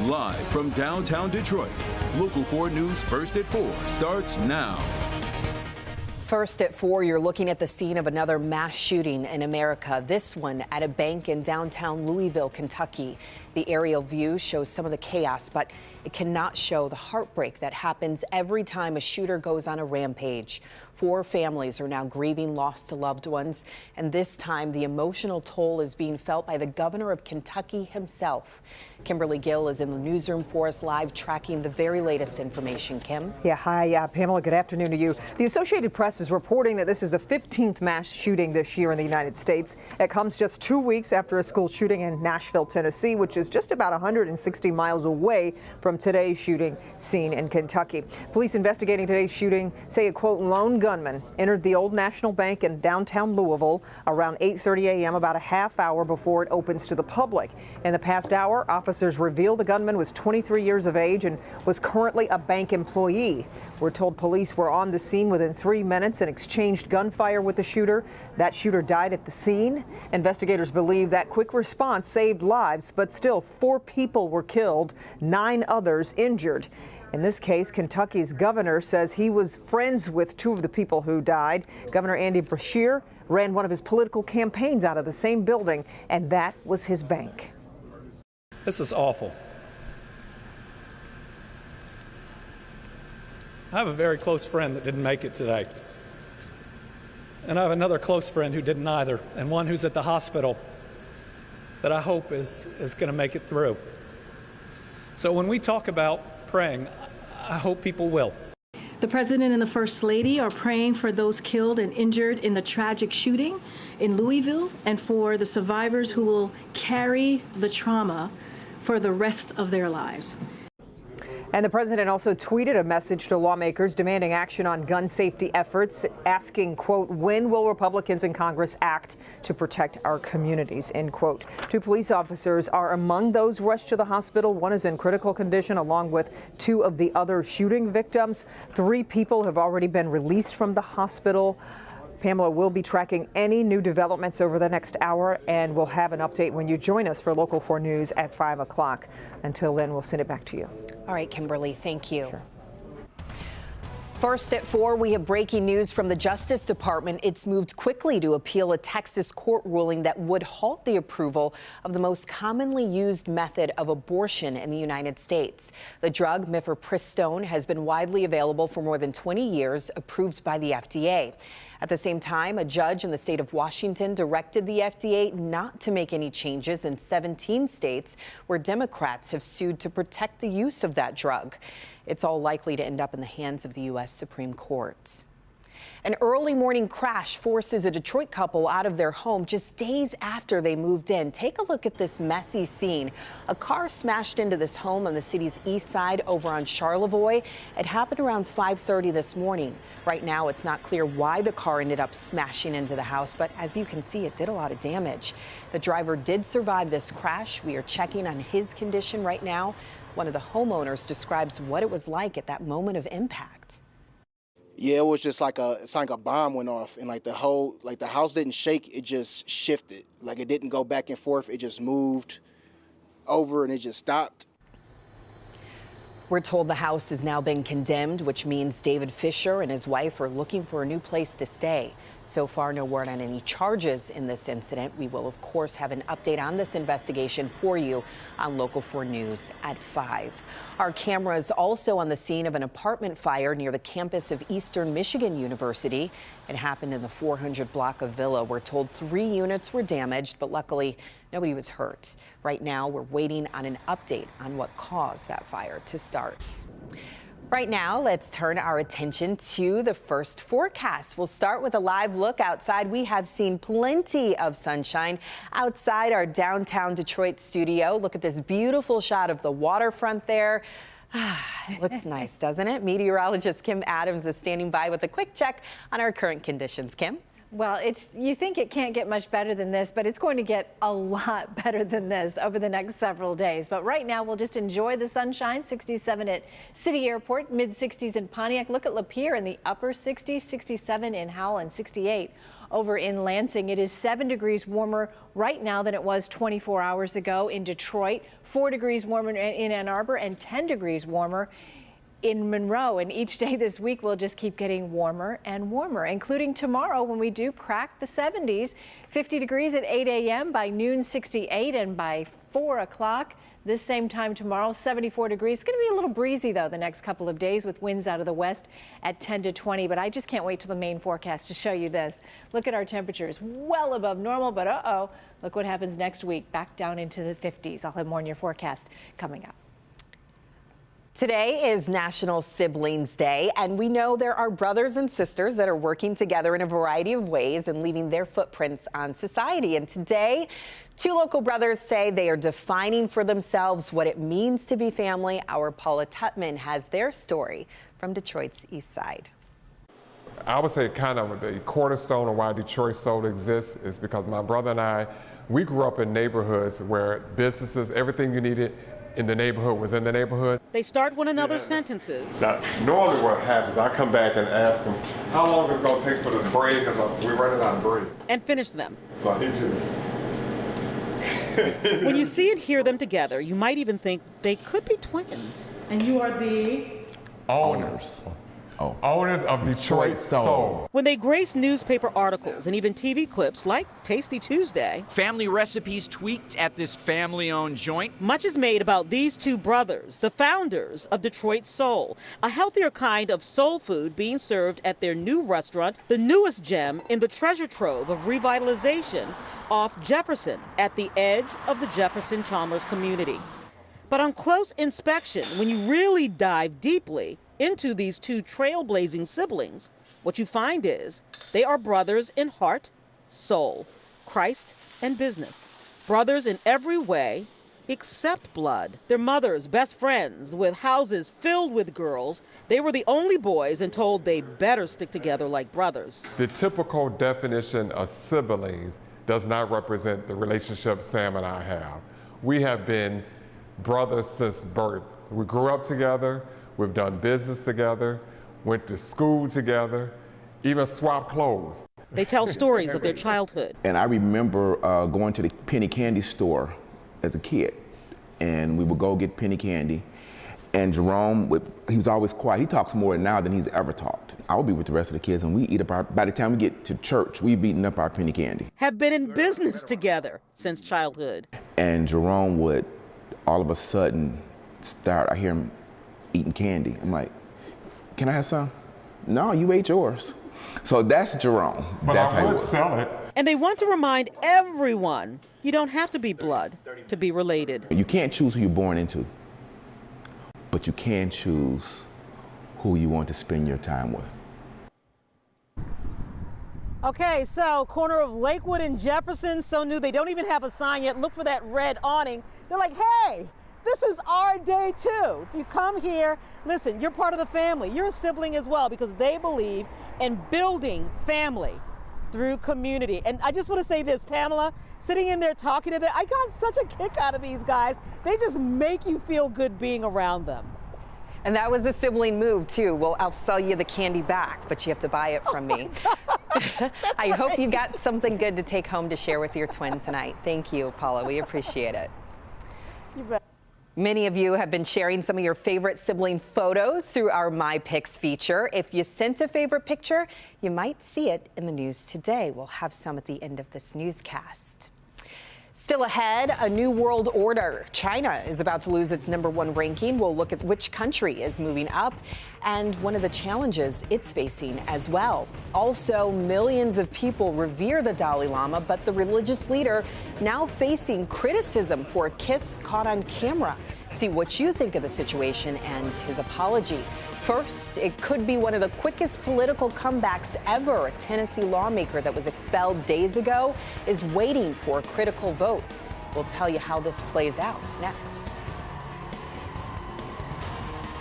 Live from downtown Detroit, Local 4 News First at 4 starts now. First at 4, you're looking at the scene of another mass shooting in America. This one at a bank in downtown Louisville, Kentucky. The aerial view shows some of the chaos, but it cannot show the heartbreak that happens every time a shooter goes on a rampage. 4 families are now grieving loss to loved ones, and this time the emotional toll is being felt by the governor of Kentucky himself. Kimberly Gill is in the newsroom for us live, tracking the very latest information. Kim? Yeah, hi, Pamela. Good afternoon to you. The Associated Press is reporting that this is the 15th mass shooting this year in the United States. It comes just 2 weeks after a school shooting in Nashville, Tennessee, which is just about 160 miles away from today's shooting scene in Kentucky. Police investigating today's shooting say a, quote, lone gunman entered the Old National Bank in downtown Louisville around 8:30 a.m., about a half hour before it opens to the public. In the past hour, officers revealed the gunman was 23 years of age and was currently a bank employee. We're told police were on the scene within 3 minutes and exchanged gunfire with the shooter. That shooter died at the scene. Investigators believe that quick response saved lives, but still 4 people were killed, 9 others injured. In this case, Kentucky's governor says he was friends with 2 of the people who died. Governor Andy Beshear ran one of his political campaigns out of the same building, and that was his bank. This is awful. I have a very close friend that didn't make it today. And I have another close friend who didn't either, and one who's at the hospital that I hope is going to make it through. So when we talk about praying, I hope people will. The President and the First Lady are praying for those killed and injured in the tragic shooting in Louisville and for the survivors who will carry the trauma for the rest of their lives. And the president also tweeted a message to lawmakers demanding action on gun safety efforts, asking, quote, when will Republicans in Congress act to protect our communities, end quote. 2 police officers are among those rushed to the hospital. 1 is in critical condition, along with 2 of the other shooting victims. 3 people have already been released from the hospital. Pamela will be tracking any new developments over the next hour, and we'll have an update when you join us for Local 4 News at 5 o'clock. Until then, we'll send it back to you. All right, Kimberly, thank you. Sure. First at 4, we have breaking news from the Justice Department. It's moved quickly to appeal a Texas court ruling that would halt the approval of the most commonly used method of abortion in the United States. The drug mifepristone has been widely available for more than 20 years, approved by the FDA. At the same time, a judge in the state of Washington directed the FDA not to make any changes in 17 states where Democrats have sued to protect the use of that drug. It's all likely to end up in the hands of the U.S. Supreme Court. An early morning crash forces a Detroit couple out of their home just days after they moved in. Take a look at this messy scene. A car smashed into this home on the city's east side over on Charlevoix. It happened around 5:30 this morning. Right now, it's not clear why the car ended up smashing into the house, but as you can see, it did a lot of damage. The driver did survive this crash. We are checking on his condition right now. One of the homeowners describes what it was like at that moment of impact. Yeah, it was just it's like a bomb went off, and the house didn't shake, it just shifted. Like it didn't go back and forth, it just moved over and it just stopped. We're told the house has now been condemned, which means David Fisher and his wife are looking for a new place to stay. So far, no word on any charges in this incident. We will, of course, have an update on this investigation for you on Local 4 News at 5. Our cameras also on the scene of an apartment fire near the campus of Eastern Michigan University. It happened in the 400 block of Villa. We're told 3 units were damaged, but luckily nobody was hurt. Right now, we're waiting on an update on what caused that fire to start. Right now, let's turn our attention to the first forecast. We'll start with a live look outside. We have seen plenty of sunshine outside our downtown Detroit studio. Look at this beautiful shot of the waterfront there. It looks nice, doesn't it? Meteorologist Kim Adams is standing by with a quick check on our current conditions. Kim? Well, you think it can't get much better than this, but it's going to get a lot better than this over the next several days. But right now, we'll just enjoy the sunshine. 67 at City Airport, mid 60s in Pontiac. Look at Lapeer in the upper 60s, 67 in Howell, and 68 over in Lansing. It is 7 degrees warmer right now than it was 24 hours ago in Detroit, 4 degrees warmer in Ann Arbor, and 10 degrees warmer in Monroe. And each day this week will just keep getting warmer and warmer, including tomorrow when we do crack the 70s. 50 degrees at 8 a.m. by noon, 68, and by 4 o'clock this same time tomorrow, 74 degrees. It's going to be a little breezy, though, the next couple of days with winds out of the west at 10 to 20. But I just can't wait till the main forecast to show you this. Look at our temperatures, well above normal, but look what happens next week, back down into the 50s. I'll have more in your forecast coming up. Today is National Siblings Day, and we know there are brothers and sisters that are working together in a variety of ways and leaving their footprints on society. And today, 2 local brothers say they are defining for themselves what it means to be family. Our Paula Tutman has their story from Detroit's East Side. I would say kind of the cornerstone of why Detroit Soul exists is because my brother and I, we grew up in neighborhoods where businesses, everything you needed in the neighborhood was in the neighborhood. They start one another's sentences. Now, normally what happens, I come back and ask them, how long is it going to take for this braid? Because we're running out of braid. And finish them. So I need you. When you see and hear them together, you might even think they could be twins. And you are the Owners. Owners of Detroit Soul. When they grace newspaper articles and even TV clips like Tasty Tuesday, family recipes tweaked at this family-owned joint. Much is made about these 2 brothers, the founders of Detroit Soul, a healthier kind of soul food being served at their new restaurant, the newest gem in the treasure trove of revitalization off Jefferson at the edge of the Jefferson-Chalmers community. But on close inspection, when you really dive deeply into these 2 trailblazing siblings, what you find is they are brothers in heart, soul, Christ, and business. Brothers in every way except blood. Their mothers, best friends, with houses filled with girls. They were the only boys and told they better stick together like brothers. The typical definition of siblings does not represent the relationship Sam and I have. We have been brothers since birth. We grew up together. We've done business together, went to school together, even swapped clothes. They tell stories of their childhood. And I remember going to the penny candy store as a kid, and we would go get penny candy. And Jerome, he was always quiet. He talks more now than he's ever talked. I would be with the rest of the kids, and we eat up by the time we get to church, we've eaten up our penny candy. Have been in business together since childhood. And Jerome would all of a sudden I hear him eating candy. I'm like, can I have some? No, you ate yours. So that's Jerome. But that's I would sell it. And they want to remind everyone, you don't have to be blood to be related. You can't choose who you're born into, but you can choose who you want to spend your time with. Okay, so corner of Lakewood and Jefferson, so new they don't even have a sign yet. Look for that red awning. They're like, hey, this is our day too. If you come here, listen, you're part of the family. You're a sibling as well because they believe in building family through community. And I just want to say this, Pamela, sitting in there talking to them, I got such a kick out of these guys. They just make you feel good being around them. And that was a sibling move, too. Well, I'll sell you the candy back, but you have to buy it from me. I hope you got something good to take home to share with your twin tonight. Thank you, Paula. We appreciate it. You bet. Many of you have been sharing some of your favorite sibling photos through our My Picks feature. If you sent a favorite picture, you might see it in the news today. We'll have some at the end of this newscast. Still ahead, a new world order. China is about to lose its #1 ranking. We'll look at which country is moving up and one of the challenges it's facing as well. Also, millions of people revere the Dalai Lama, but the religious leader now facing criticism for a kiss caught on camera. See what you think of the situation and his apology. First, it could be one of the quickest political comebacks ever. A Tennessee lawmaker that was expelled days ago is waiting for a critical vote. We'll tell you how this plays out next.